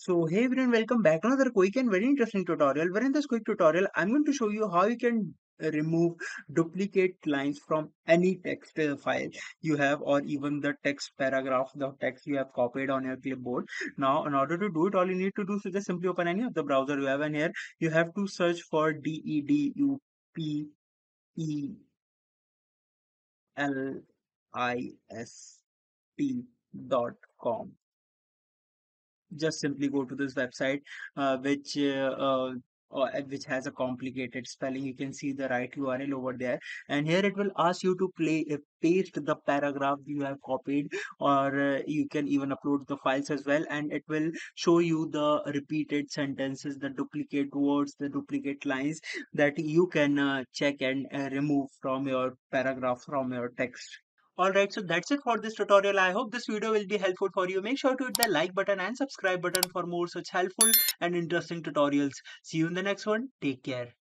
So hey everyone, welcome back to another quick and very interesting tutorial. Where in this quick tutorial, I'm going to show you how you can remove duplicate lines from any text file you have, or even the text paragraph, the text you have copied on your clipboard. Now, in order to do it, all you need to do is just simply open any of the browser you have, and here you have to search for DEDUPLIST.com. Just simply go to this website, which has a complicated spelling. You can see the right URL over there, and here it will ask you to paste the paragraph you have copied, or you can even upload the files as well, and it will show you the repeated sentences, the duplicate words, the duplicate lines that you can check and remove from your paragraph, from your text. Alright, so that's it for this tutorial. I hope this video will be helpful for you. Make sure to hit the like button and subscribe button for more such helpful and interesting tutorials. See you in the next one. Take care.